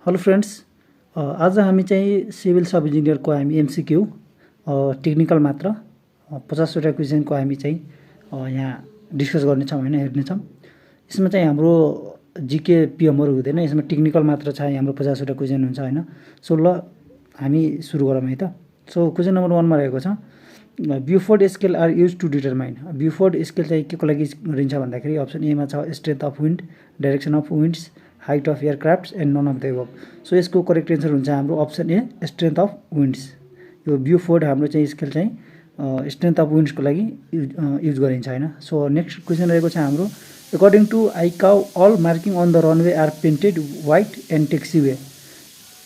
Hello friends, आज हामी चाहिँ सिभिल सब इन्जिनियरको हामी एमसीक्यू टेक्निकल मात्र 50वटा क्वेसनको हामी चाहिँ यहाँ डिस्कस गर्नेछौँ हैन, हेर्नेछौँ। यसमा चाहिँ हाम्रो जीके पिएमहरु हुँदैन, यसमा टेक्निकल मात्र छ। हाम्रो 50वटा क्वेसन हुन्छ हैन। सो ल हामी सुरु गरौँ है त। सो क्वेसन नम्बर 1 मा रहेको छ Beaufort scale are used to determine. Beaufort scale चाहिँ केको लागि गरिन्छ भन्दाखेरि अप्सन ए मा छ strength of wind, direction of winds, height of aircrafts and none of the above. So यसको करेक्ट एन्सर हुन्छ हाम्रो option A strength of winds. यो ब्युफोर्ड हाम्रो चाहिँ स्केल चाहिँ स्ट्रेन्थ अफ विन्ड्सको लागि युज गरिन्छ हैन। सो नेक्स्ट क्वेसन रहेको छ हाम्रो according to ICAO all marking on the runway are painted white and taxiway.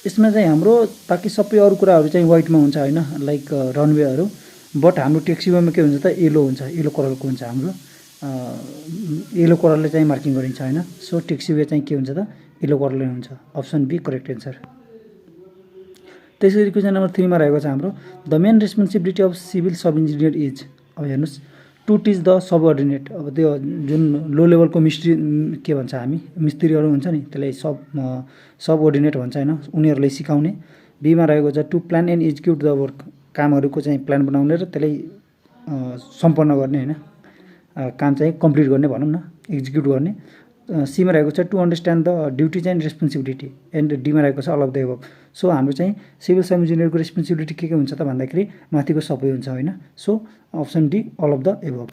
यसमा चाहिँ हाम्रो बाँकी सबै अरू कुराहरू चाहिँ व्हाइटमा हुन्छ हैन, लाइक रनवेहरू। बट हाम्रो टेक्सीवेमा के हुन्छ त येलो हुन्छ, येलो कलरको हुन्छ हाम्रो। येलो कलरले चाहिँ मार्किङ गरिन्छ हैन। सो टेक्सीवे चाहिँ के हुन्छ त येलो कलरले हुन्छ। Option B correct answer. त्यसैगरी क्वेसन नम्बर 3 मा रहेको छ हाम्रो the main responsibility of civil sub engineer is. अब हेर्नुस् टु टिच द सबअर्डिनेट। अब त्यो जुन लो लेभलको मिस्त्री के भन्छ हामी मिस्त्रीहरू हुन्छ नि, त्यसलाई सबअर्डिनेट भन्छ हैन, उनीहरूलाई सिकाउने। बी मा रहेको छ to plan and execute the work. कामहरूको चाहिँ प्लान बनाउने र त्यसलाई सम्पन्न गर्ने हैन, काम चाहिँ कम्प्लिट गर्ने भनौँ न, एक्जिक्युट गर्ने। सी मा रहेको छ to understand the duties and responsibility and D मा रहेको छ all of the above. So हाम्रो चाहिँ सिभिल सब इन्जिनियरको रेस्पोन्सिबिलिटी के हुन्छ त भन्दाखेरि माथिको सबै हुन्छ हैन। So option D all of the above.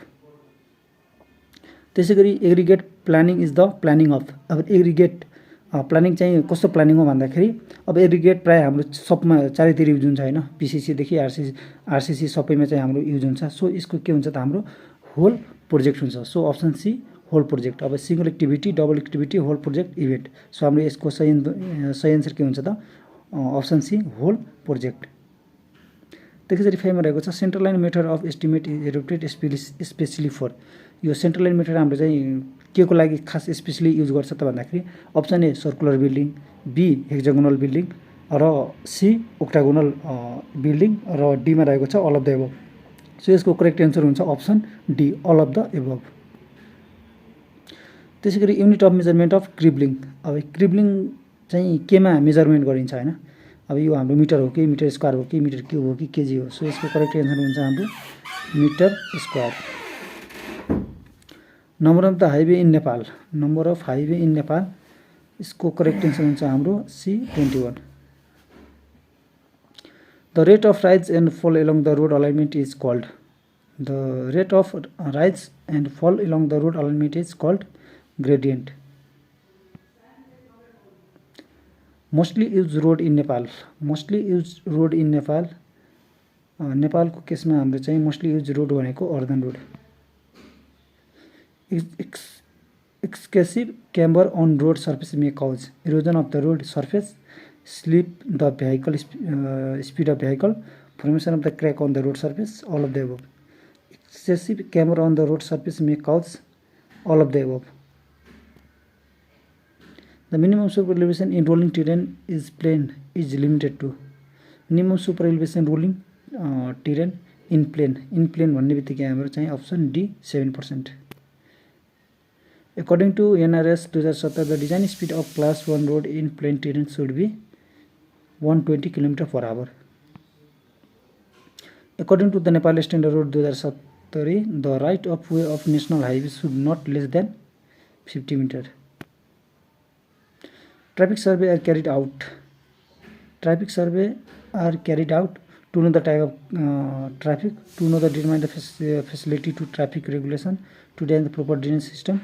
त्यसैगरी aggregate planning is the planning of. अब एग्रिगेट प्लानिङ चाहिँ कस्तो प्लानिङ हो भन्दाखेरि अब एग्रिगेट प्राय हाम्रो सबमा चारैतिर युज हुन्छ हैन, पीसीसी देखि आरसीसी सबैमा चाहिँ हाम्रो युज हुन्छ। सो यसको के हुन्छ त हाम्रो होल प्रोजेक्ट हुन्छ। So option C whole project. अब single activity, double activity, whole project, event. So हाम्रो यसको सही एन्सर के हुन्छ त अप्सन सी होल प्रोजेक्ट। त्यसैगरी 5 मा रहेको छ central line method of estimate is adopted specially for. यो सेन्ट्रल लाइन मेथड हाम्रो चाहिँ के को लागि खास स्पेशली युज गर्छ त भन्दाखेरि option A circular building, B hexagonal building र सी ओक्टागोनल बिल्डिङ र डी मा रहेको छ all of the above. So यसको करेक्ट एन्सर हुन्छ option D all of the above. त्यसैगरी unit of measurement of corbelling. अब क्रिबलिङ चाहिँ केमा मेजरमेन्ट गरिन्छ हैन। अब यो हाम्रो मिटर हो कि मिटर स्क्वायर हो कि मिटर क्युब हो कि केजी हो। सो यसको करेक्ट एन्सर हुन्छ हाम्रो metre square. Number of the highway in Nepal. Number of highway in Nepal, यसको करेक्ट एन्सर हुन्छ हाम्रो C 21। The rate of rise and fall along the road alignment is called. The rate of rise and fall along the road alignment is called gradient. Mostly used road in Nepal. Mostly used road in Nepal, नेपालको केसमा हाम्रो चाहिँ mostly used road भनेको earthen road. एक्सकेसिभ camber on road surface may cause erosion of the road surface, slip the vehicle speed of vehicle, formation of the crack on the road surface, all of the above. Excessive camber on the road surface may cause all of the above. The minimum super elevation in rolling terrain is plain is limited to। minimum super elevation rolling terrain in plain भन्ने बित्तिकै हाम्रो चाहिँ option D 7%। According to NRS 2017, the design speed of class 1 road in plain terrain should be 120 km/h। According to the Nepal Standard Road 2017, the right of way of national highway should not less than 50 meter। Traffic survey are carried out। Traffic survey are carried out to know the type of traffic, to know the determine the facility to traffic regulation, to design the proper drainage system।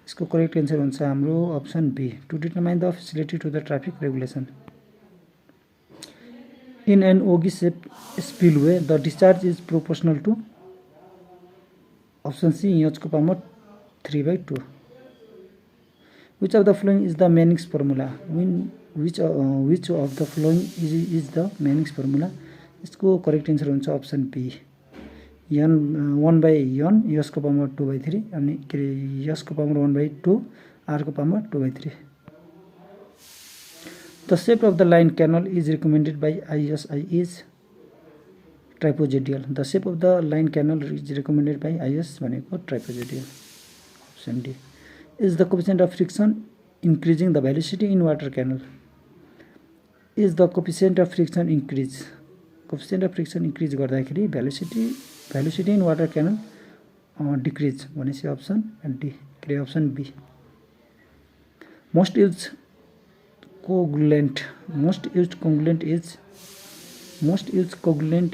इसको correct answer हुन्छ हाम्रो option B to determine the facility to the traffic regulation. In an ogee shape spillway the discharge is proportional to. Option C यसको power 3/2। Which of the following is the Manning's formula? Which of the following is the Manning's formula? इसको correct answer हुन्छ option be n 1/n, यसको power 2/3 अनि के अरे यसको power 1/2, r को power 2/3। The shape of the line canal is recommended by ISI is trapezoidal। The shape of the line canal is recommended by IS भनेको trapezoidal। Option D. Is the coefficient of friction increasing the velocity in water canal? is the coefficient of friction increase. Coefficient of friction increase गर्दाखेरि velocity in water canal decrease भनेपछि option D. Option B. Most used coagulant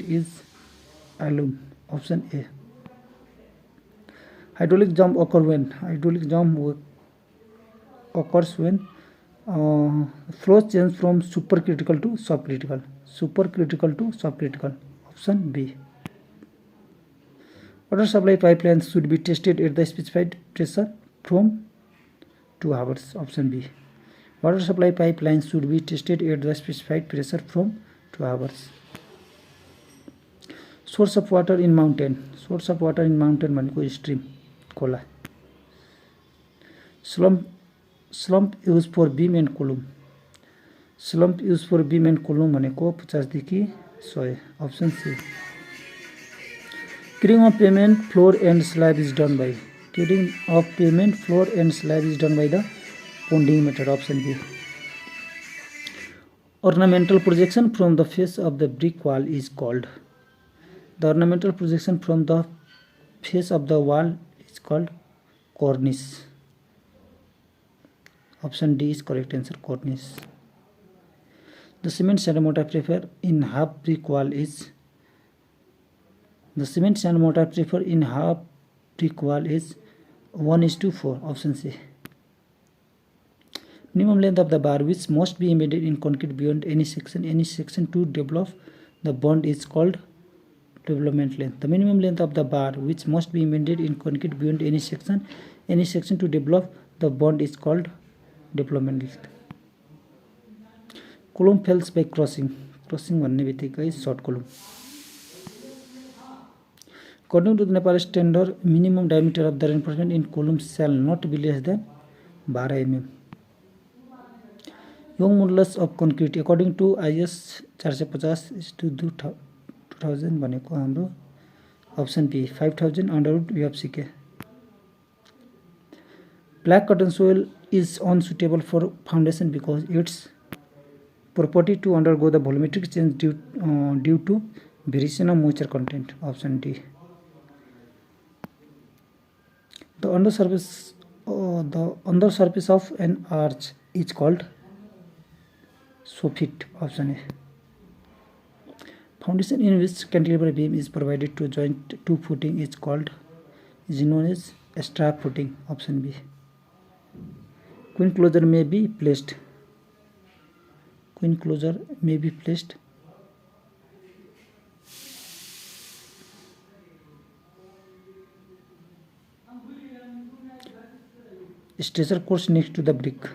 is alum. Option A. Hydraulic jump occurs when flows change from supercritical to subcritical. Option B. Water supply pipelines should be tested at the specified pressure from 2 hours. Option B. Water supply pipelines should be tested at the specified pressure from 2 hours. Source of water in mountain भनेको stream, खोला. Slump used for beam and column भनेको 50 देखि 100. Option C. Clearing of pavement floor and slab is done by the ponding method. Option B. Ornamental projection from the face of the brick wall is called. The ornamental projection from the face of the wall is called cornice. Option D is correct answer, cornice. The cement sand mortar prefer in half brick wall is 1:4. Option C. Minimum length of the bar which must be embedded in concrete beyond any section to develop the bond is called development length. The minimum length of the bar which must be embedded in concrete beyond any section to develop the bond is called development length. Column fails by crossing भन्ने बित्तिकै short column. According to the Nepal standard, minimum diameter of the reinforcement in column shall not be less than 12 mm. Young modulus of concrete according to IS 450/2000 भनेको हाम्रो option B 5000 under V of CK. Black cotton soil is unsuitable for foundation because its property to undergo the volumetric change due to variation of moisture content. Option D. The undersurface of an arch is called soffit. Option A. Foundation in which cantilever beam is provided to joint two footing is known as strap footing. Option B. Queen closure may be placed. Stretcher course next to the brick.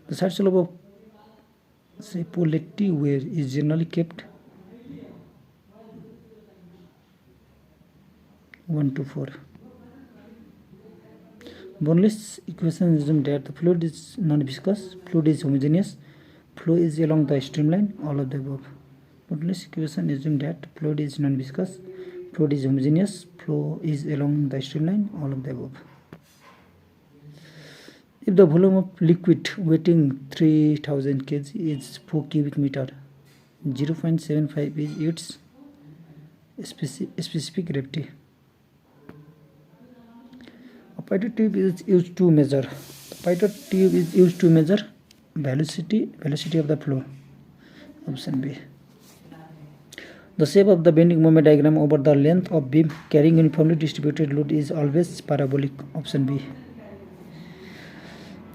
The side slope of polarity wear is generally kept 1:4. Bernoulli's equation assumes that the fluid is non-viscous, fluid is homogeneous, flow is along the streamline, all of the above. Bernoulli's equation assumes that fluid is non-viscous, fluid is homogeneous, flow is along the streamline, all of the above. If the volume of liquid weighing 3000 kg is 4 cubic meter, 0.75 is its specific gravity. A Pitot tube is used to measure. Velocity of the flow. Option B. The shape of the bending moment diagram over the length of beam carrying uniformly distributed load is always parabolic. Option B.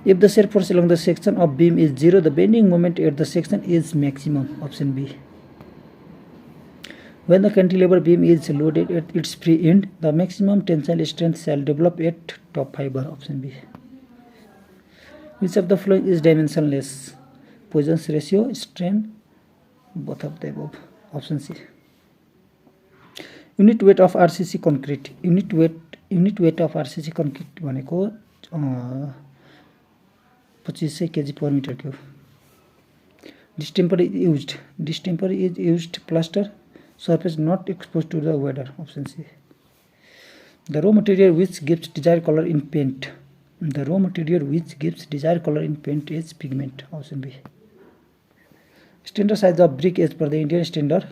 If the shear force along the section of beam is 0, the bending moment at the section is maximum. Option B. When the cantilever beam is loaded at its free end, the maximum tensile strength shall develop at top fiber. Option B. Which of the following is dimensionless? Poisson's ratio, strain, both of the above. Option C. Unit weight of RCC concrete. Unit weight of RCC concrete भनेको 2500 kg per meter cube. Distemper is used plaster surface not exposed to the weather. Option C. The raw material which gives desired color in paint. is pigment. Option B. Standard size of brick as per the Indian standard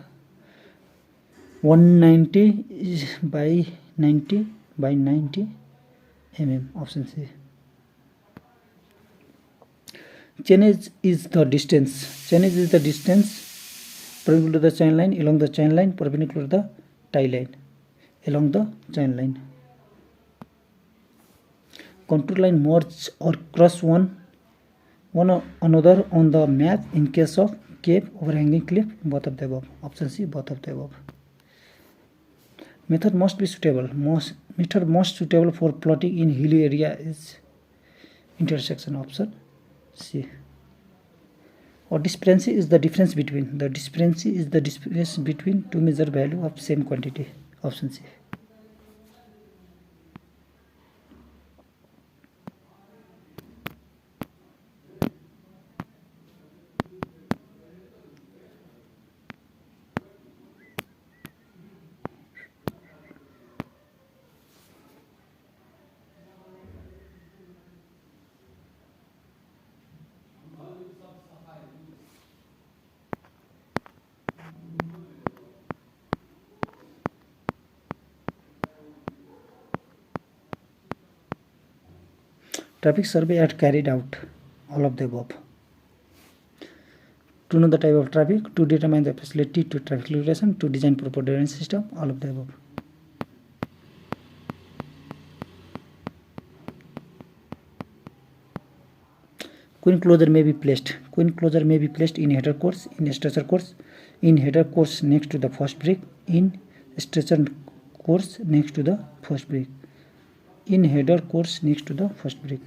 190 by 90 by 90 mm. Option C. Chainage is the distance. Chainage is the distance perpendicular to the chain line, along the chain line, perpendicular to the tie line, along the chain line. Contour line merge or cross one another on the map in case of cave, overhanging cliff, both of the above. Option C, both of the above. Method most suitable for plotting in hilly area is intersection. Option C. Or discrepancy is the difference between two measure value of same quantity. Option C. Traffic survey are carried out. All of the above. To know the type of traffic, to determine the facility to traffic regulation, to design proper drainage system. All of the above. Queen closure may be placed. In header course, in stretcher course, in header course next to the first brick, in stretcher course next to the first brick, in header course next to the first brick.